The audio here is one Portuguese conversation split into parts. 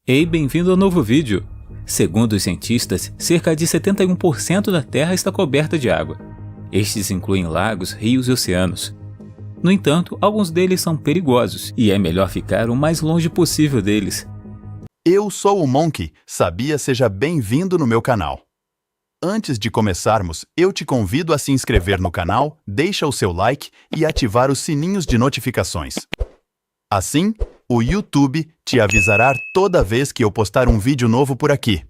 Ei, bem-vindo ao novo vídeo! Segundo os cientistas, cerca de 71% da Terra está coberta de água. Estes incluem lagos, rios e oceanos. No entanto, alguns deles são perigosos e é melhor ficar o mais longe possível deles. Eu sou o Monkey, sabia? Seja bem-vindo no meu canal. Antes de começarmos, eu te convido a se inscrever no canal, deixa o seu like e ativar os sininhos de notificações. Assim, o YouTube te avisará toda vez que eu postar um vídeo novo por aqui.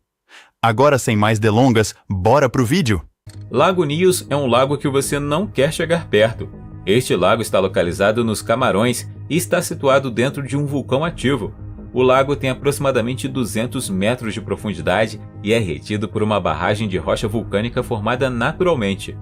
Agora, sem mais delongas, bora pro vídeo? Lago Nyos é um lago que você não quer chegar perto. Este lago está localizado nos Camarões e está situado dentro de um vulcão ativo. O lago tem aproximadamente 200 metros de profundidade e é retido por uma barragem de rocha vulcânica formada naturalmente.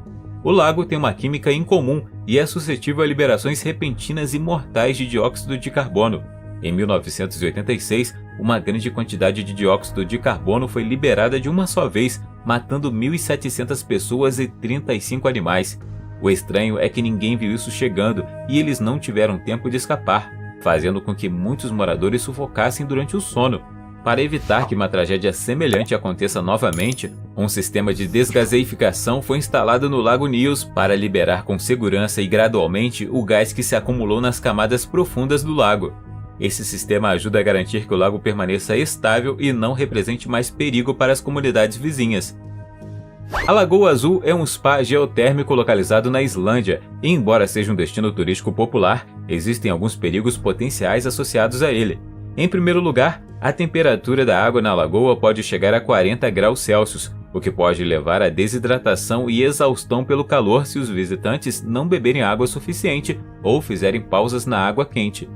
O lago tem uma química incomum e é suscetível a liberações repentinas e mortais de dióxido de carbono. Em 1986, uma grande quantidade de dióxido de carbono foi liberada de uma só vez, matando 1.700 pessoas e 35 animais. O estranho é que ninguém viu isso chegando e eles não tiveram tempo de escapar, fazendo com que muitos moradores sufocassem durante o sono. Para evitar que uma tragédia semelhante aconteça novamente, um sistema de desgaseificação foi instalado no Lago Nyos para liberar com segurança e gradualmente o gás que se acumulou nas camadas profundas do lago. Esse sistema ajuda a garantir que o lago permaneça estável e não represente mais perigo para as comunidades vizinhas. A Lagoa Azul é um spa geotérmico localizado na Islândia e, embora seja um destino turístico popular, existem alguns perigos potenciais associados a ele. Em primeiro lugar, a temperatura da água na lagoa pode chegar a 40 graus Celsius, o que pode levar à desidratação e exaustão pelo calor se os visitantes não beberem água suficiente ou fizerem pausas na água quente.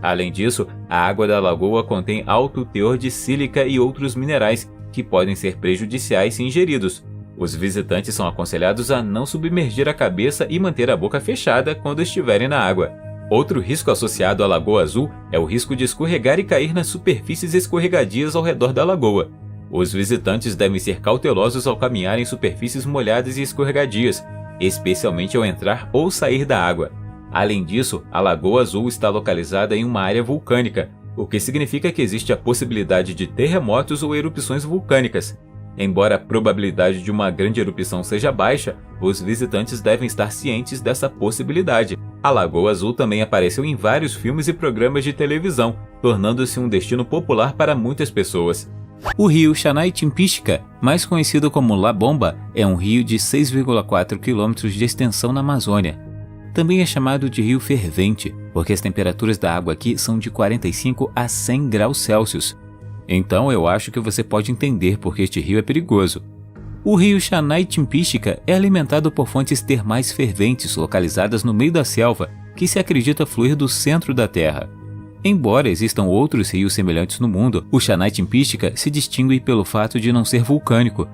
Além disso, a água da lagoa contém alto teor de sílica e outros minerais que podem ser prejudiciais se ingeridos. Os visitantes são aconselhados a não submergir a cabeça e manter a boca fechada quando estiverem na água. Outro risco associado à Lagoa Azul é o risco de escorregar e cair nas superfícies escorregadias ao redor da lagoa. Os visitantes devem ser cautelosos ao caminhar em superfícies molhadas e escorregadias, especialmente ao entrar ou sair da água. Além disso, a Lagoa Azul está localizada em uma área vulcânica, o que significa que existe a possibilidade de terremotos ou erupções vulcânicas. Embora a probabilidade de uma grande erupção seja baixa, os visitantes devem estar cientes dessa possibilidade. A Lagoa Azul também apareceu em vários filmes e programas de televisão, tornando-se um destino popular para muitas pessoas. O rio Chanai-Timpishka, mais conhecido como La Bomba, é um rio de 6,4 km de extensão na Amazônia. Também é chamado de rio fervente, porque as temperaturas da água aqui são de 45 a 100 graus Celsius. Então eu acho que você pode entender porque este rio é perigoso. O rio Chanai-Timpishka é alimentado por fontes termais ferventes localizadas no meio da selva, que se acredita fluir do centro da Terra. Embora existam outros rios semelhantes no mundo, o Chanai-Timpishka se distingue pelo fato de não ser vulcânico.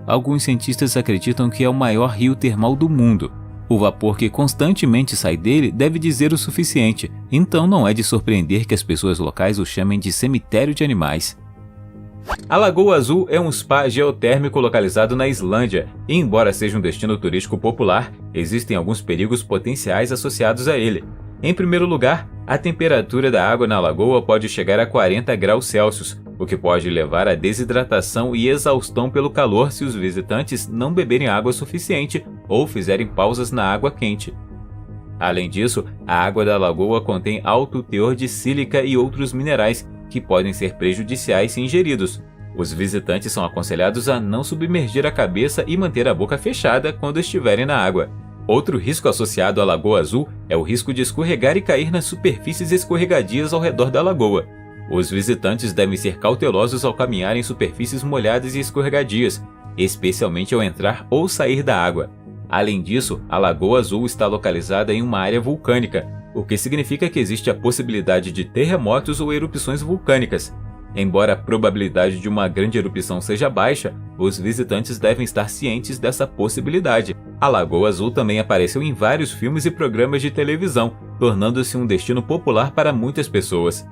Alguns cientistas acreditam que é o maior rio termal do mundo. O vapor que constantemente sai dele deve dizer o suficiente, então não é de surpreender que as pessoas locais o chamem de cemitério de animais. A Lagoa Azul é um spa geotérmico localizado na Islândia e, embora seja um destino turístico popular, existem alguns perigos potenciais associados a ele. Em primeiro lugar, a temperatura da água na lagoa pode chegar a 40 graus Celsius, o que pode levar à desidratação e exaustão pelo calor se os visitantes não beberem água suficiente ou fizerem pausas na água quente. Além disso, a água da lagoa contém alto teor de sílica e outros minerais que podem ser prejudiciais se ingeridos. Os visitantes são aconselhados a não submergir a cabeça e manter a boca fechada quando estiverem na água. Outro risco associado à Lagoa Azul é o risco de escorregar e cair nas superfícies escorregadias ao redor da lagoa. Os visitantes devem ser cautelosos ao caminhar em superfícies molhadas e escorregadias, especialmente ao entrar ou sair da água. Além disso, a Lagoa Azul está localizada em uma área vulcânica, o que significa que existe a possibilidade de terremotos ou erupções vulcânicas. Embora a probabilidade de uma grande erupção seja baixa, os visitantes devem estar cientes dessa possibilidade. A Lagoa Azul também apareceu em vários filmes e programas de televisão, tornando-se um destino popular para muitas pessoas.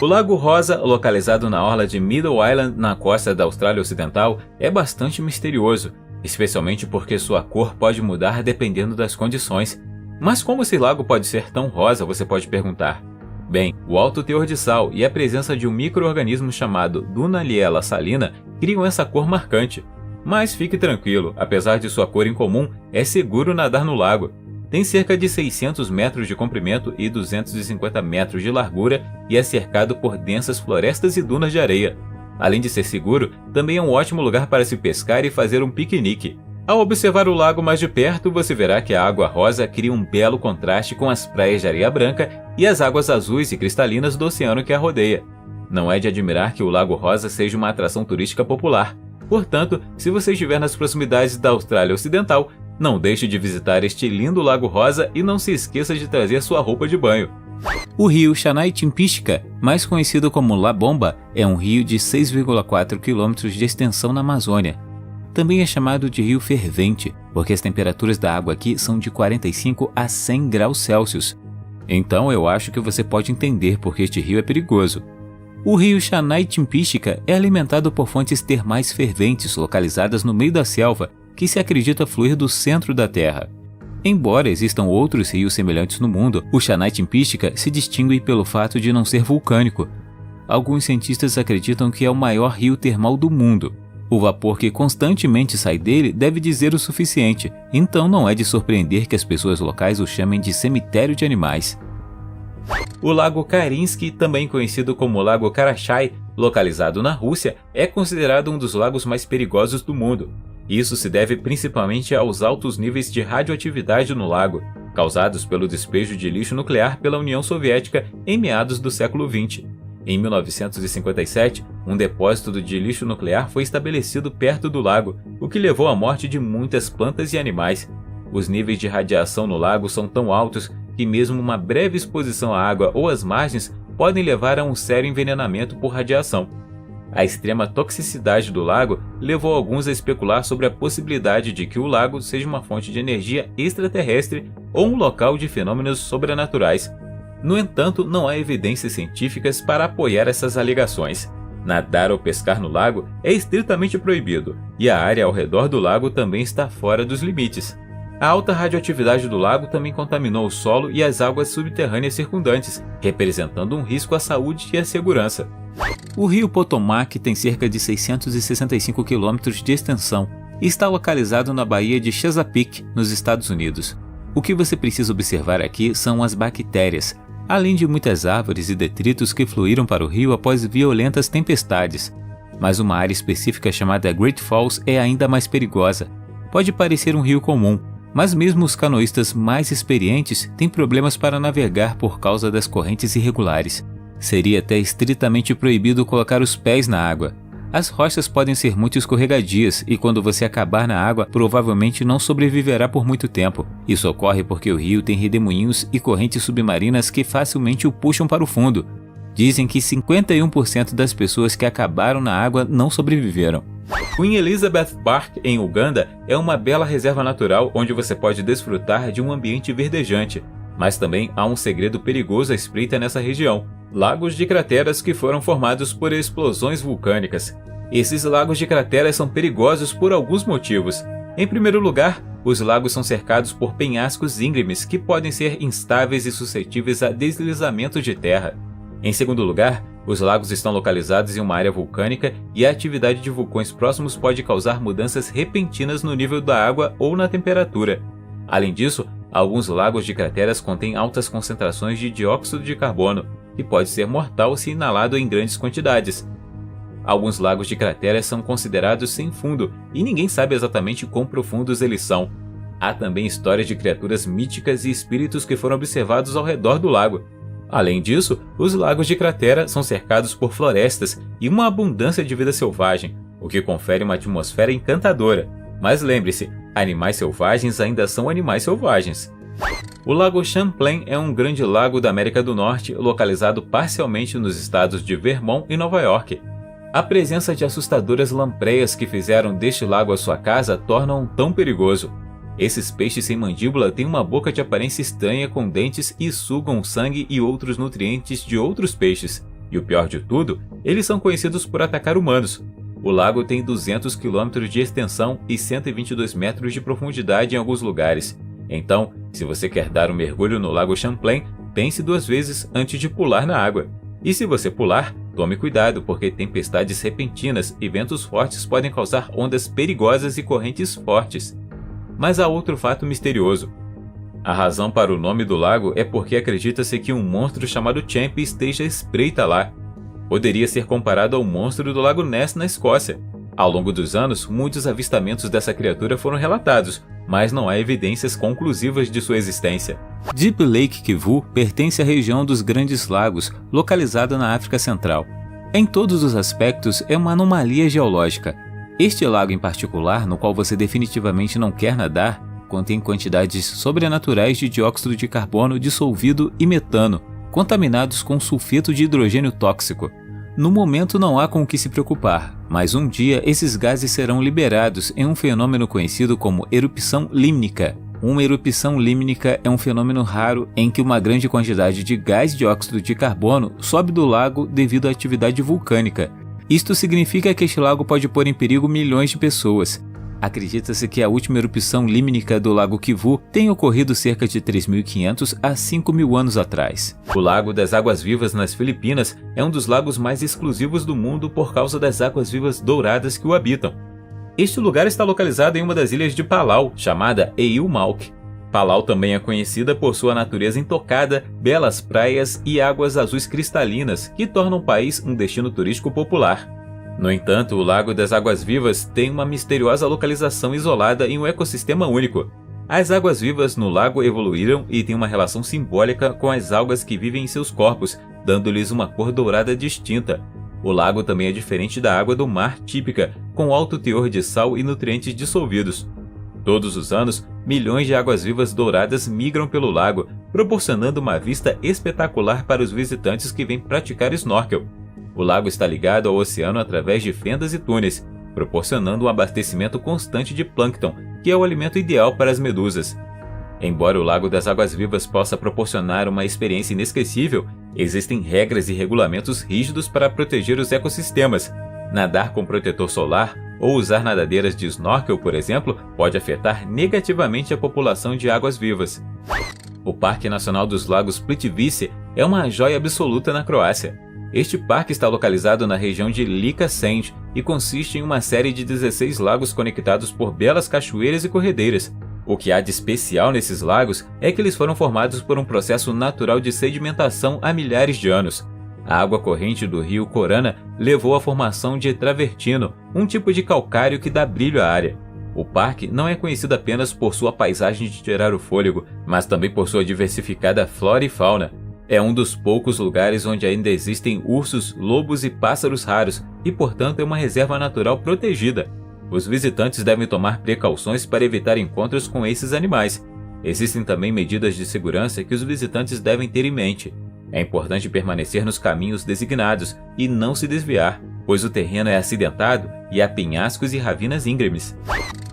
O Lago Rosa, localizado na orla de Middle Island, na costa da Austrália Ocidental, é bastante misterioso, especialmente porque sua cor pode mudar dependendo das condições. Mas como esse lago pode ser tão rosa, você pode perguntar? Bem, o alto teor de sal e a presença de um micro-organismo chamado Dunaliella salina criam essa cor marcante. Mas fique tranquilo, apesar de sua cor incomum, é seguro nadar no lago. Tem cerca de 600 metros de comprimento e 250 metros de largura e é cercado por densas florestas e dunas de areia. Além de ser seguro, também é um ótimo lugar para se pescar e fazer um piquenique. Ao observar o lago mais de perto, você verá que a água rosa cria um belo contraste com as praias de areia branca e as águas azuis e cristalinas do oceano que a rodeia. Não é de admirar que o Lago Rosa seja uma atração turística popular. Portanto, se você estiver nas proximidades da Austrália Ocidental, não deixe de visitar este lindo Lago Rosa e não se esqueça de trazer sua roupa de banho. O rio Xanai-Timpixca, mais conhecido como La Bomba, é um rio de 6,4 km de extensão na Amazônia. Também é chamado de rio fervente, porque as temperaturas da água aqui são de 45 a 100 graus Celsius. Então eu acho que você pode entender porque este rio é perigoso. O rio Xanai-Timpixca é alimentado por fontes termais ferventes localizadas no meio da selva, que se acredita fluir do centro da Terra. Embora existam outros rios semelhantes no mundo, o Xanai-Timpixca se distingue pelo fato de não ser vulcânico. Alguns cientistas acreditam que é o maior rio termal do mundo. O vapor que constantemente sai dele deve dizer o suficiente, então não é de surpreender que as pessoas locais o chamem de cemitério de animais. O Lago Karinsky, também conhecido como Lago Karachay, localizado na Rússia, é considerado um dos lagos mais perigosos do mundo. Isso se deve principalmente aos altos níveis de radioatividade no lago, causados pelo despejo de lixo nuclear pela União Soviética em meados do século XX. Em 1957, um depósito de lixo nuclear foi estabelecido perto do lago, o que levou à morte de muitas plantas e animais. Os níveis de radiação no lago são tão altos que mesmo uma breve exposição à água ou às margens podem levar a um sério envenenamento por radiação. A extrema toxicidade do lago levou alguns a especular sobre a possibilidade de que o lago seja uma fonte de energia extraterrestre ou um local de fenômenos sobrenaturais. No entanto, não há evidências científicas para apoiar essas alegações. Nadar ou pescar no lago é estritamente proibido, e a área ao redor do lago também está fora dos limites. A alta radioatividade do lago também contaminou o solo e as águas subterrâneas circundantes, representando um risco à saúde e à segurança. O rio Potomac tem cerca de 665 km de extensão e está localizado na Baía de Chesapeake, nos Estados Unidos. O que você precisa observar aqui são as bactérias, além de muitas árvores e detritos que fluíram para o rio após violentas tempestades. Mas uma área específica chamada Great Falls é ainda mais perigosa. Pode parecer um rio comum, mas mesmo os canoístas mais experientes têm problemas para navegar por causa das correntes irregulares. Seria até estritamente proibido colocar os pés na água. As rochas podem ser muito escorregadias e quando você acabar na água, provavelmente não sobreviverá por muito tempo. Isso ocorre porque o rio tem redemoinhos e correntes submarinas que facilmente o puxam para o fundo. Dizem que 51% das pessoas que acabaram na água não sobreviveram. Queen Elizabeth Park, em Uganda, é uma bela reserva natural onde você pode desfrutar de um ambiente verdejante. Mas também há um segredo perigoso à espreita nessa região: lagos de crateras que foram formados por explosões vulcânicas. Esses lagos de crateras são perigosos por alguns motivos. Em primeiro lugar, os lagos são cercados por penhascos íngremes que podem ser instáveis e suscetíveis a deslizamento de terra. Em segundo lugar, os lagos estão localizados em uma área vulcânica e a atividade de vulcões próximos pode causar mudanças repentinas no nível da água ou na temperatura. Além disso, alguns lagos de crateras contêm altas concentrações de dióxido de carbono, que pode ser mortal se inalado em grandes quantidades. Alguns lagos de crateras são considerados sem fundo e ninguém sabe exatamente quão profundos eles são. Há também histórias de criaturas míticas e espíritos que foram observados ao redor do lago. Além disso, os lagos de cratera são cercados por florestas e uma abundância de vida selvagem, o que confere uma atmosfera encantadora. Mas lembre-se, animais selvagens ainda são animais selvagens. O Lago Champlain é um grande lago da América do Norte, localizado parcialmente nos estados de Vermont e Nova York. A presença de assustadoras lampreias que fizeram deste lago a sua casa tornam-o tão perigoso. Esses peixes sem mandíbula têm uma boca de aparência estranha com dentes e sugam o sangue e outros nutrientes de outros peixes. E o pior de tudo, eles são conhecidos por atacar humanos. O lago tem 200 km de extensão e 122 metros de profundidade em alguns lugares. Então, se você quer dar um mergulho no Lago Champlain, pense 2 vezes antes de pular na água. E se você pular, tome cuidado, porque tempestades repentinas e ventos fortes podem causar ondas perigosas e correntes fortes. Mas há outro fato misterioso. A razão para o nome do lago é porque acredita-se que um monstro chamado Champ esteja à espreita lá. Poderia ser comparado ao monstro do Lago Ness na Escócia. Ao longo dos anos, muitos avistamentos dessa criatura foram relatados, mas não há evidências conclusivas de sua existência. Deep Lake Kivu pertence à região dos Grandes Lagos, localizada na África Central. Em todos os aspectos, é uma anomalia geológica. Este lago em particular, no qual você definitivamente não quer nadar, contém quantidades sobrenaturais de dióxido de carbono dissolvido e metano, contaminados com sulfeto de hidrogênio tóxico. No momento não há com o que se preocupar, mas um dia esses gases serão liberados em um fenômeno conhecido como erupção límnica. Uma erupção límnica é um fenômeno raro em que uma grande quantidade de gás dióxido de carbono sobe do lago devido à atividade vulcânica. Isto significa que este lago pode pôr em perigo milhões de pessoas. Acredita-se que a última erupção límnica do Lago Kivu tenha ocorrido cerca de 3.500 a 5.000 anos atrás. O Lago das Águas Vivas nas Filipinas é um dos lagos mais exclusivos do mundo por causa das águas vivas douradas que o habitam. Este lugar está localizado em uma das ilhas de Palau, chamada Eilmauk. Palau também é conhecida por sua natureza intocada, belas praias e águas azuis cristalinas, que tornam o país um destino turístico popular. No entanto, o Lago das Águas Vivas tem uma misteriosa localização isolada em um ecossistema único. As águas-vivas no lago evoluíram e têm uma relação simbólica com as algas que vivem em seus corpos, dando-lhes uma cor dourada distinta. O lago também é diferente da água do mar típica, com alto teor de sal e nutrientes dissolvidos. Todos os anos, milhões de águas-vivas douradas migram pelo lago, proporcionando uma vista espetacular para os visitantes que vêm praticar snorkel. O lago está ligado ao oceano através de fendas e túneis, proporcionando um abastecimento constante de plâncton, que é o alimento ideal para as medusas. Embora o Lago das Águas Vivas possa proporcionar uma experiência inesquecível, existem regras e regulamentos rígidos para proteger os ecossistemas. Nadar com protetor solar ou usar nadadeiras de snorkel, por exemplo, pode afetar negativamente a população de águas-vivas. O Parque Nacional dos Lagos Plitvice é uma joia absoluta na Croácia. Este parque está localizado na região de Lika Sand e consiste em uma série de 16 lagos conectados por belas cachoeiras e corredeiras. O que há de especial nesses lagos é que eles foram formados por um processo natural de sedimentação há milhares de anos. A água corrente do rio Corana levou à formação de travertino, um tipo de calcário que dá brilho à área. O parque não é conhecido apenas por sua paisagem de tirar o fôlego, mas também por sua diversificada flora e fauna. É um dos poucos lugares onde ainda existem ursos, lobos e pássaros raros, e portanto é uma reserva natural protegida. Os visitantes devem tomar precauções para evitar encontros com esses animais. Existem também medidas de segurança que os visitantes devem ter em mente. É importante permanecer nos caminhos designados e não se desviar, pois o terreno é acidentado e há penhascos e ravinas íngremes.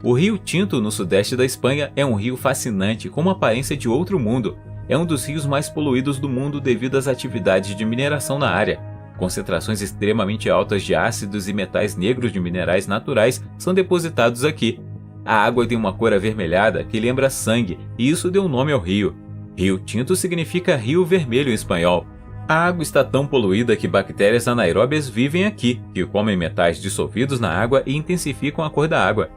O Rio Tinto, no sudeste da Espanha, é um rio fascinante com uma aparência de outro mundo. É um dos rios mais poluídos do mundo devido às atividades de mineração na área. Concentrações extremamente altas de ácidos e metais negros de minerais naturais são depositados aqui. A água tem uma cor avermelhada que lembra sangue, e isso deu nome ao rio. Rio Tinto significa rio vermelho em espanhol. A água está tão poluída que bactérias anaeróbias vivem aqui, que comem metais dissolvidos na água e intensificam a cor da água.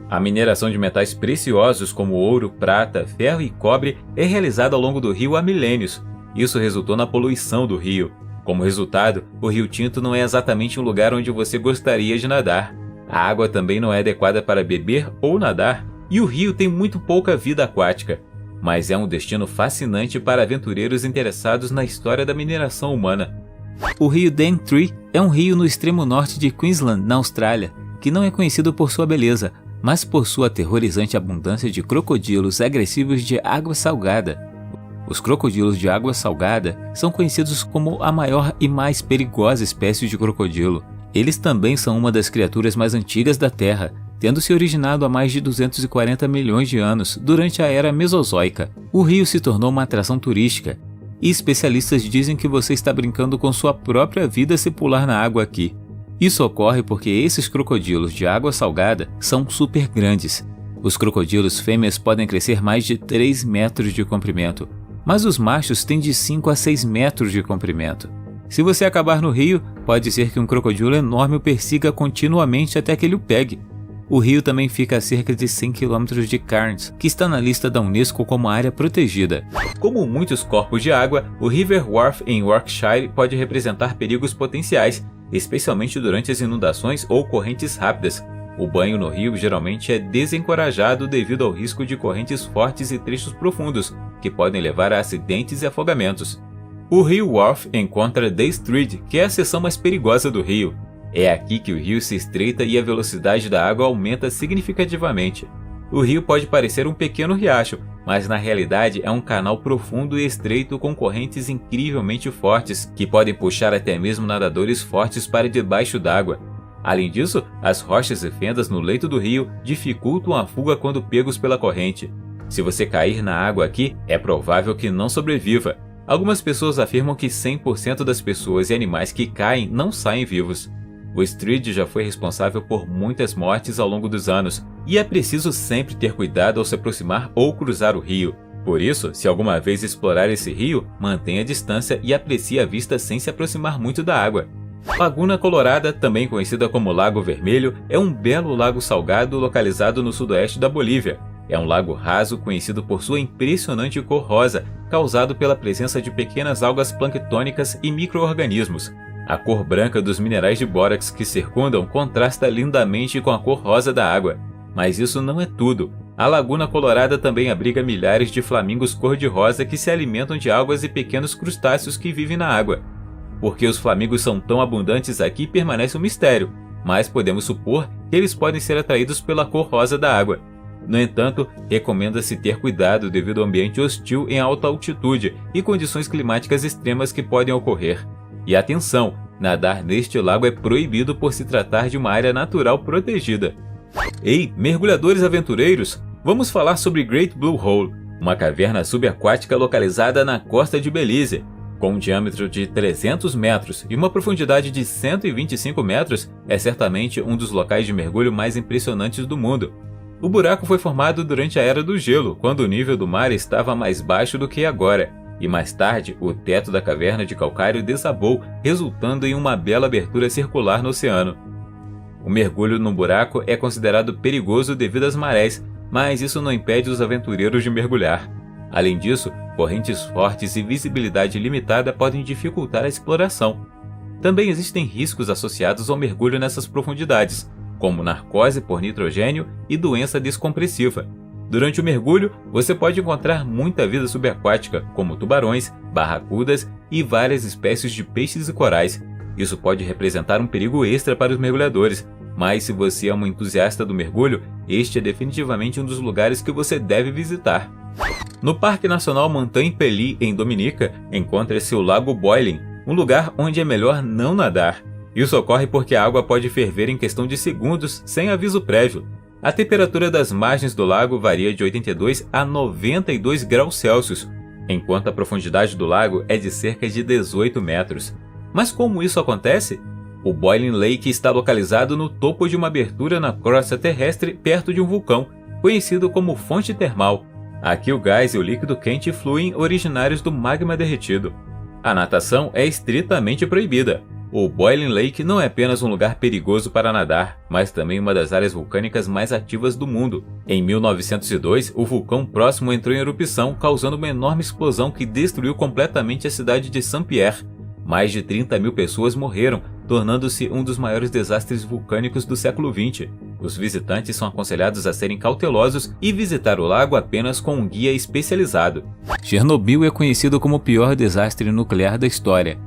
A mineração de metais preciosos como ouro, prata, ferro e cobre é realizada ao longo do rio há milênios. Isso resultou na poluição do rio. Como resultado, o Rio Tinto não é exatamente um lugar onde você gostaria de nadar. A água também não é adequada para beber ou nadar, e o rio tem muito pouca vida aquática. Mas é um destino fascinante para aventureiros interessados na história da mineração humana. O rio Daintree é um rio no extremo norte de Queensland, na Austrália, que não é conhecido por sua beleza, mas por sua aterrorizante abundância de crocodilos agressivos de água salgada. Os crocodilos de água salgada são conhecidos como a maior e mais perigosa espécie de crocodilo. Eles também são uma das criaturas mais antigas da Terra, tendo se originado há mais de 240 milhões de anos durante a Era Mesozoica. O rio se tornou uma atração turística, e especialistas dizem que você está brincando com sua própria vida se pular na água aqui. Isso ocorre porque esses crocodilos de água salgada são super grandes. Os crocodilos fêmeas podem crescer mais de 3 metros de comprimento. mas os machos têm de 5 a 6 metros de comprimento. Se você acabar no rio, pode ser que um crocodilo enorme o persiga continuamente até que ele o pegue. O rio também fica a cerca de 100 km de Cairns, que está na lista da Unesco como área protegida. Como muitos corpos de água, o River Wharfe em Yorkshire pode representar perigos potenciais, especialmente durante as inundações ou correntes rápidas. O banho no rio geralmente é desencorajado devido ao risco de correntes fortes e trechos profundos, que podem levar a acidentes e afogamentos. O rio Wharfe encontra The Street, que é a seção mais perigosa do rio. É aqui que o rio se estreita e a velocidade da água aumenta significativamente. O rio pode parecer um pequeno riacho, mas na realidade é um canal profundo e estreito com correntes incrivelmente fortes, que podem puxar até mesmo nadadores fortes para debaixo d'água. Além disso, as rochas e fendas no leito do rio dificultam a fuga quando pegos pela corrente. Se você cair na água aqui, é provável que não sobreviva. Algumas pessoas afirmam que 100% das pessoas e animais que caem não saem vivos. O Street já foi responsável por muitas mortes ao longo dos anos, e é preciso sempre ter cuidado ao se aproximar ou cruzar o rio. Por isso, se alguma vez explorar esse rio, mantenha a distância e aprecie a vista sem se aproximar muito da água. Laguna Colorada, também conhecida como Lago Vermelho, é um belo lago salgado localizado no sudoeste da Bolívia. É um lago raso conhecido por sua impressionante cor rosa, causado pela presença de pequenas algas planctônicas e micro-organismos. A cor branca dos minerais de bórax que circundam contrasta lindamente com a cor rosa da água. Mas isso não é tudo. A Laguna Colorada também abriga milhares de flamingos cor-de-rosa que se alimentam de algas e pequenos crustáceos que vivem na água. Por que os flamingos são tão abundantes aqui permanece um mistério, mas podemos supor que eles podem ser atraídos pela cor rosa da água. No entanto, recomenda-se ter cuidado devido ao ambiente hostil em alta altitude e condições climáticas extremas que podem ocorrer. E atenção, nadar neste lago é proibido por se tratar de uma área natural protegida. Ei, mergulhadores aventureiros! Vamos falar sobre Great Blue Hole, uma caverna subaquática localizada na costa de Belize. Com um diâmetro de 300 metros e uma profundidade de 125 metros, é certamente um dos locais de mergulho mais impressionantes do mundo. O buraco foi formado durante a Era do Gelo, quando o nível do mar estava mais baixo do que agora, e mais tarde o teto da caverna de calcário desabou, resultando em uma bela abertura circular no oceano. O mergulho no buraco é considerado perigoso devido às marés, mas isso não impede os aventureiros de mergulhar. Além disso, correntes fortes e visibilidade limitada podem dificultar a exploração. Também existem riscos associados ao mergulho nessas profundidades, como narcose por nitrogênio e doença descompressiva. Durante o mergulho, você pode encontrar muita vida subaquática, como tubarões, barracudas e várias espécies de peixes e corais. Isso pode representar um perigo extra para os mergulhadores, mas se você é um entusiasta do mergulho, este é definitivamente um dos lugares que você deve visitar. No Parque Nacional Montagne-Pelly, em Dominica, encontra-se o Lago Boiling, um lugar onde é melhor não nadar. Isso ocorre porque a água pode ferver em questão de segundos, sem aviso prévio. A temperatura das margens do lago varia de 82 a 92 graus Celsius, enquanto a profundidade do lago é de cerca de 18 metros. Mas como isso acontece? O Boiling Lake está localizado no topo de uma abertura na crosta terrestre perto de um vulcão, conhecido como fonte termal. Aqui o gás e o líquido quente fluem originários do magma derretido. A natação é estritamente proibida. O Boiling Lake não é apenas um lugar perigoso para nadar, mas também uma das áreas vulcânicas mais ativas do mundo. Em 1902, o vulcão próximo entrou em erupção, causando uma enorme explosão que destruiu completamente a cidade de Saint-Pierre. Mais de 30 mil pessoas morreram, tornando-se um dos maiores desastres vulcânicos do século XX. Os visitantes são aconselhados a serem cautelosos e visitar o lago apenas com um guia especializado. Chernobyl é conhecido como o pior desastre nuclear da história.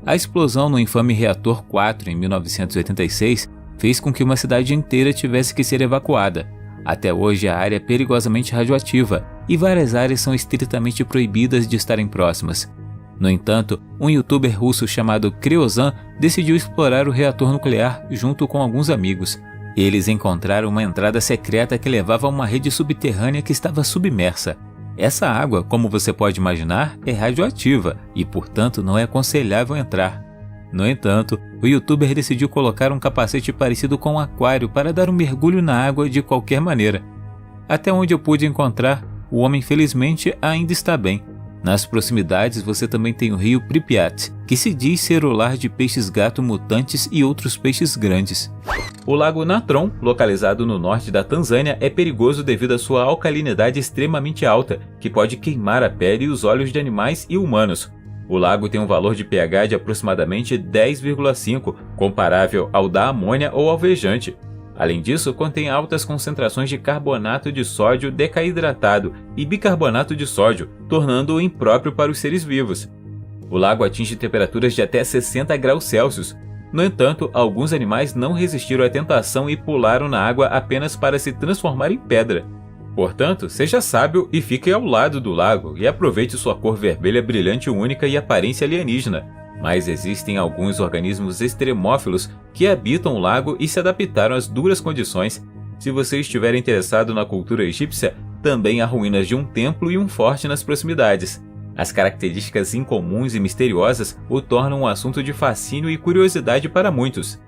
A explosão no infame reator 4 em 1986 fez com que uma cidade inteira tivesse que ser evacuada. Até hoje a área é perigosamente radioativa e várias áreas são estritamente proibidas de estarem próximas. No entanto, um youtuber russo chamado Kryozan decidiu explorar o reator nuclear junto com alguns amigos. Eles encontraram uma entrada secreta que levava a uma rede subterrânea que estava submersa. Essa água, como você pode imaginar, é radioativa e, portanto, não é aconselhável entrar. No entanto, o youtuber decidiu colocar um capacete parecido com um aquário para dar um mergulho na água de qualquer maneira. Até onde eu pude encontrar, o homem felizmente ainda está bem. Nas proximidades você também tem o rio Pripyat, que se diz ser o lar de peixes-gato mutantes e outros peixes grandes. O lago Natron, localizado no norte da Tanzânia, é perigoso devido à sua alcalinidade extremamente alta, que pode queimar a pele e os olhos de animais e humanos. O lago tem um valor de pH de aproximadamente 10,5, comparável ao da amônia ou alvejante. Além disso, contém altas concentrações de carbonato de sódio decaidratado e bicarbonato de sódio, tornando-o impróprio para os seres vivos. O lago atinge temperaturas de até 60 graus Celsius. No entanto, alguns animais não resistiram à tentação e pularam na água apenas para se transformar em pedra. Portanto, seja sábio e fique ao lado do lago e aproveite sua cor vermelha brilhante única e aparência alienígena. Mas existem alguns organismos extremófilos que habitam o lago e se adaptaram às duras condições. Se você estiver interessado na cultura egípcia, também há ruínas de um templo e um forte nas proximidades. As características incomuns e misteriosas o tornam um assunto de fascínio e curiosidade para muitos.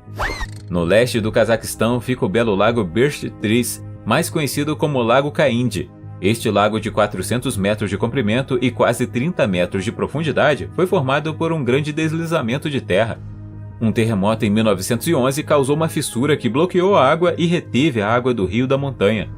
No leste do Cazaquistão fica o belo lago Birch-Tris, mais conhecido como Lago Kaindi. Este lago de 400 metros de comprimento e quase 30 metros de profundidade foi formado por um grande deslizamento de terra. Um terremoto em 1911 causou uma fissura que bloqueou a água e reteve a água do rio da montanha.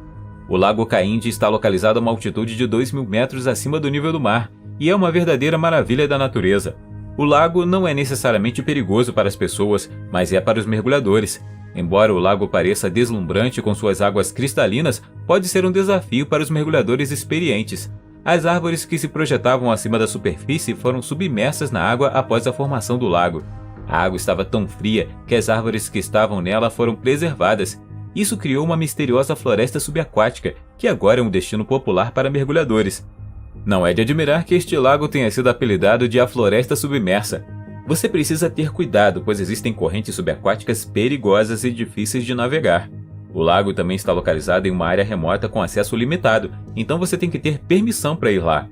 O Lago Kaindi está localizado a uma altitude de 2.000 metros acima do nível do mar e é uma verdadeira maravilha da natureza. O lago não é necessariamente perigoso para as pessoas, mas é para os mergulhadores. Embora o lago pareça deslumbrante com suas águas cristalinas, pode ser um desafio para os mergulhadores experientes. As árvores que se projetavam acima da superfície foram submersas na água após a formação do lago. A água estava tão fria que as árvores que estavam nela foram preservadas. Isso criou uma misteriosa floresta subaquática, que agora é um destino popular para mergulhadores. Não é de admirar que este lago tenha sido apelidado de a Floresta Submersa. Você precisa ter cuidado, pois existem correntes subaquáticas perigosas e difíceis de navegar. O lago também está localizado em uma área remota com acesso limitado, então você tem que ter permissão para ir lá.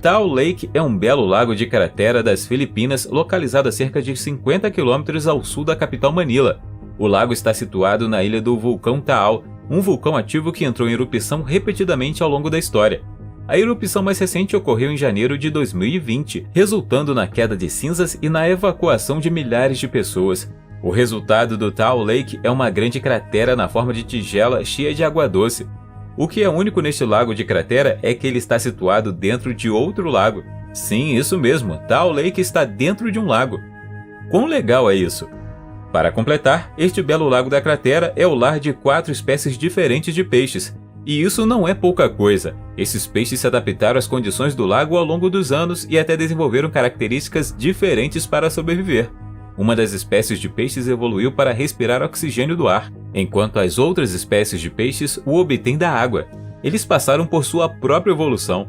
Taal Lake é um belo lago de cratera das Filipinas, localizado a cerca de 50 km ao sul da capital Manila. O lago está situado na ilha do vulcão Taal, um vulcão ativo que entrou em erupção repetidamente ao longo da história. A erupção mais recente ocorreu em janeiro de 2020, resultando na queda de cinzas e na evacuação de milhares de pessoas. O resultado do Taal Lake é uma grande cratera na forma de tigela cheia de água doce. O que é único neste lago de cratera é que ele está situado dentro de outro lago. Sim, isso mesmo, Taal Lake está dentro de um lago. Quão legal é isso? Para completar, este belo lago da cratera é o lar de 4 espécies diferentes de peixes. E isso não é pouca coisa. Esses peixes se adaptaram às condições do lago ao longo dos anos e até desenvolveram características diferentes para sobreviver. Uma das espécies de peixes evoluiu para respirar oxigênio do ar, enquanto as outras espécies de peixes o obtêm da água. Eles passaram por sua própria evolução.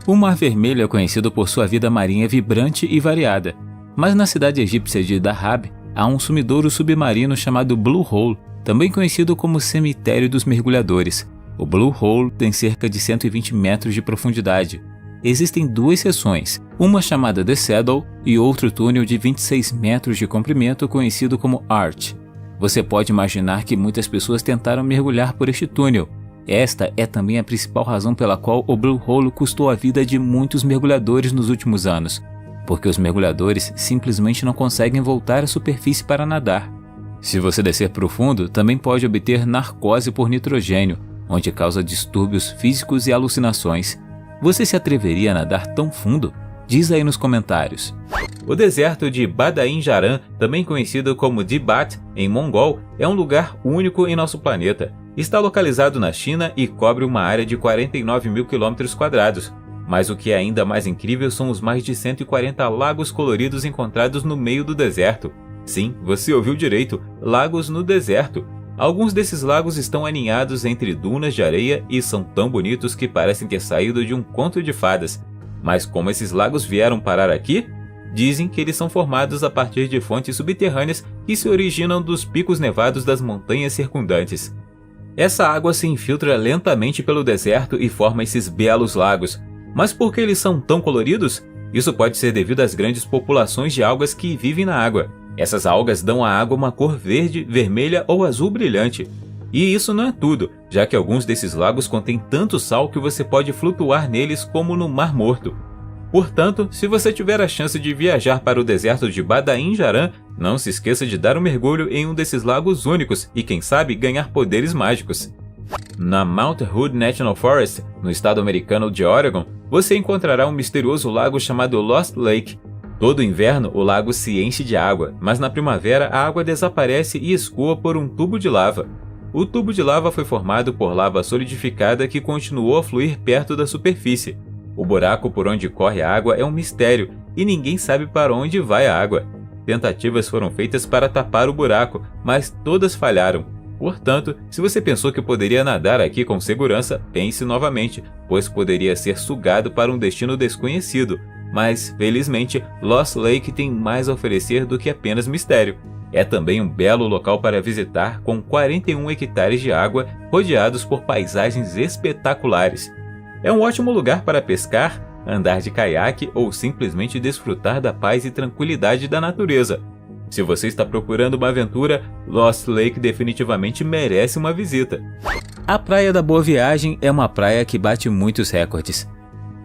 O Mar Vermelho é conhecido por sua vida marinha vibrante e variada, mas na cidade egípcia de Dahab há um sumidouro submarino chamado Blue Hole, também conhecido como Cemitério dos Mergulhadores. O Blue Hole tem cerca de 120 metros de profundidade. Existem 2 seções, uma chamada The Saddle e outro túnel de 26 metros de comprimento conhecido como Arch. Você pode imaginar que muitas pessoas tentaram mergulhar por este túnel. Esta é também a principal razão pela qual o Blue Hole custou a vida de muitos mergulhadores nos últimos anos, porque os mergulhadores simplesmente não conseguem voltar à superfície para nadar. Se você descer profundo, também pode obter narcose por nitrogênio, onde causa distúrbios físicos e alucinações. Você se atreveria a nadar tão fundo? Diz aí nos comentários. O deserto de Badain Jaran, também conhecido como Dibat em mongol, é um lugar único em nosso planeta. Está localizado na China e cobre uma área de 49.000 km². Mas o que é ainda mais incrível são os mais de 140 lagos coloridos encontrados no meio do deserto. Sim, você ouviu direito, lagos no deserto. Alguns desses lagos estão aninhados entre dunas de areia e são tão bonitos que parecem ter saído de um conto de fadas. Mas como esses lagos vieram parar aqui? Dizem que eles são formados a partir de fontes subterrâneas que se originam dos picos nevados das montanhas circundantes. Essa água se infiltra lentamente pelo deserto e forma esses belos lagos. Mas por que eles são tão coloridos? Isso pode ser devido às grandes populações de algas que vivem na água. Essas algas dão à água uma cor verde, vermelha ou azul brilhante. E isso não é tudo, já que alguns desses lagos contêm tanto sal que você pode flutuar neles como no Mar Morto. Portanto, se você tiver a chance de viajar para o deserto de Badain-Jaran, não se esqueça de dar um mergulho em um desses lagos únicos e, quem sabe, ganhar poderes mágicos. Na Mount Hood National Forest, no estado americano de Oregon, você encontrará um misterioso lago chamado Lost Lake. Todo inverno, o lago se enche de água, mas na primavera a água desaparece e escoa por um tubo de lava. O tubo de lava foi formado por lava solidificada que continuou a fluir perto da superfície. O buraco por onde corre a água é um mistério e ninguém sabe para onde vai a água. Tentativas foram feitas para tapar o buraco, mas todas falharam. Portanto, se você pensou que poderia nadar aqui com segurança, pense novamente, pois poderia ser sugado para um destino desconhecido. Mas, felizmente, Lost Lake tem mais a oferecer do que apenas mistério. É também um belo local para visitar, com 41 hectares de água rodeados por paisagens espetaculares. É um ótimo lugar para pescar, andar de caiaque ou simplesmente desfrutar da paz e tranquilidade da natureza. Se você está procurando uma aventura, Lost Lake definitivamente merece uma visita. A Praia da Boa Viagem é uma praia que bate muitos recordes.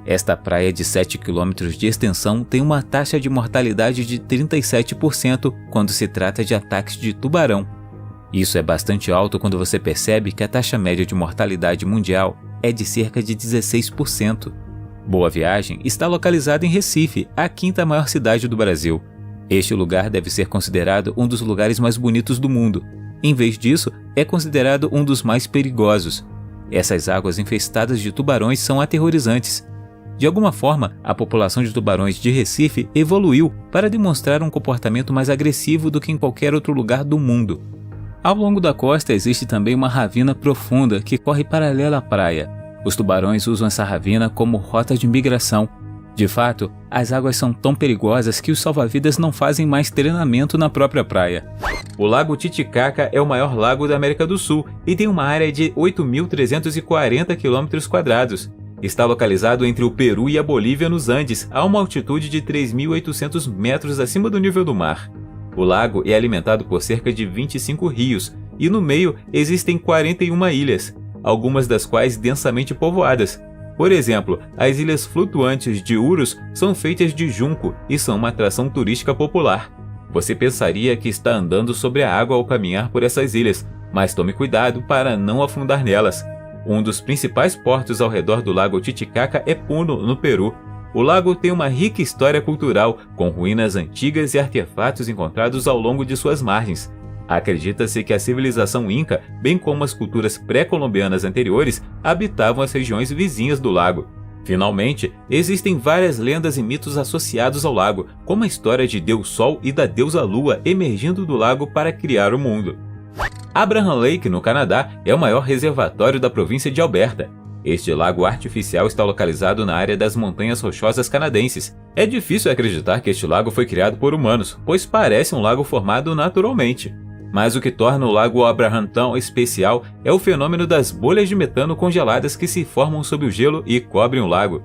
Esta praia de 7 km de extensão tem uma taxa de mortalidade de 37% quando se trata de ataques de tubarão. Isso é bastante alto quando você percebe que a taxa média de mortalidade mundial é de cerca de 16%. Boa Viagem está localizada em Recife, a quinta maior cidade do Brasil. Este lugar deve ser considerado um dos lugares mais bonitos do mundo. Em vez disso, é considerado um dos mais perigosos. Essas águas infestadas de tubarões são aterrorizantes. De alguma forma, a população de tubarões de Recife evoluiu para demonstrar um comportamento mais agressivo do que em qualquer outro lugar do mundo. Ao longo da costa existe também uma ravina profunda que corre paralela à praia. Os tubarões usam essa ravina como rota de migração. De fato, as águas são tão perigosas que os salva-vidas não fazem mais treinamento na própria praia. O Lago Titicaca é o maior lago da América do Sul e tem uma área de 8.340 km². Está localizado entre o Peru e a Bolívia nos Andes, a uma altitude de 3.800 metros acima do nível do mar. O lago é alimentado por cerca de 25 rios e no meio existem 41 ilhas, algumas das quais densamente povoadas. Por exemplo, as ilhas flutuantes de Urus são feitas de junco e são uma atração turística popular. Você pensaria que está andando sobre a água ao caminhar por essas ilhas, mas tome cuidado para não afundar nelas. Um dos principais portos ao redor do Lago Titicaca é Puno, no Peru. O lago tem uma rica história cultural, com ruínas antigas e artefatos encontrados ao longo de suas margens. Acredita-se que a civilização Inca, bem como as culturas pré-colombianas anteriores, habitavam as regiões vizinhas do lago. Finalmente, existem várias lendas e mitos associados ao lago, como a história de Deus Sol e da deusa Lua emergindo do lago para criar o mundo. Abraham Lake, no Canadá, é o maior reservatório da província de Alberta. Este lago artificial está localizado na área das Montanhas Rochosas Canadenses. É difícil acreditar que este lago foi criado por humanos, pois parece um lago formado naturalmente. Mas o que torna o Lago Abraham tão especial é o fenômeno das bolhas de metano congeladas que se formam sob o gelo e cobrem o lago.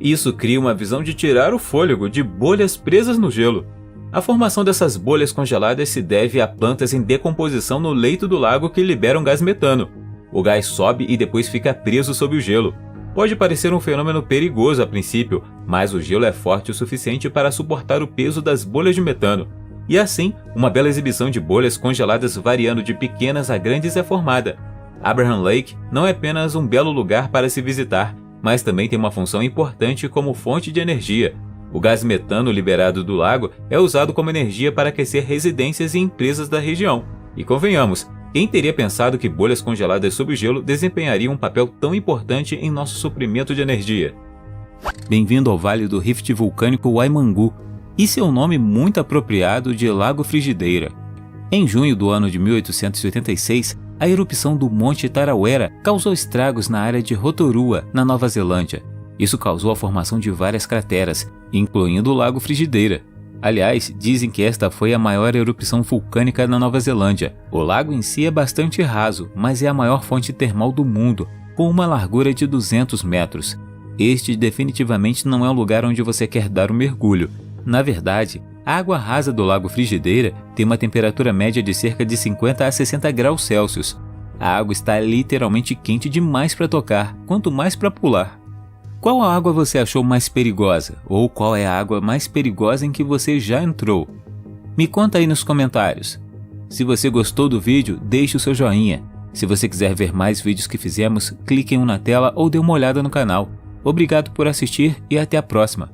Isso cria uma visão de tirar o fôlego de bolhas presas no gelo. A formação dessas bolhas congeladas se deve a plantas em decomposição no leito do lago que liberam gás metano. O gás sobe e depois fica preso sob o gelo. Pode parecer um fenômeno perigoso a princípio, mas o gelo é forte o suficiente para suportar o peso das bolhas de metano. E assim, uma bela exibição de bolhas congeladas variando de pequenas a grandes é formada. Abraham Lake não é apenas um belo lugar para se visitar, mas também tem uma função importante como fonte de energia. O gás metano liberado do lago é usado como energia para aquecer residências e empresas da região. E convenhamos, quem teria pensado que bolhas congeladas sob o gelo desempenhariam um papel tão importante em nosso suprimento de energia? Bem-vindo ao Vale do Rift Vulcânico Waimangu, e seu nome muito apropriado de Lago Frigideira. Em junho do ano de 1886, a erupção do Monte Tarawera causou estragos na área de Rotorua, na Nova Zelândia. Isso causou a formação de várias crateras, incluindo o Lago Frigideira. Aliás, dizem que esta foi a maior erupção vulcânica na Nova Zelândia. O lago em si é bastante raso, mas é a maior fonte termal do mundo, com uma largura de 200 metros. Este definitivamente não é um lugar onde você quer dar um mergulho. Na verdade, a água rasa do Lago Frigideira tem uma temperatura média de cerca de 50 a 60 graus Celsius. A água está literalmente quente demais para tocar, quanto mais para pular. Qual água você achou mais perigosa? Ou qual é a água mais perigosa em que você já entrou? Me conta aí nos comentários. Se você gostou do vídeo, deixe o seu joinha. Se você quiser ver mais vídeos que fizemos, clique em um na tela ou dê uma olhada no canal. Obrigado por assistir e até a próxima.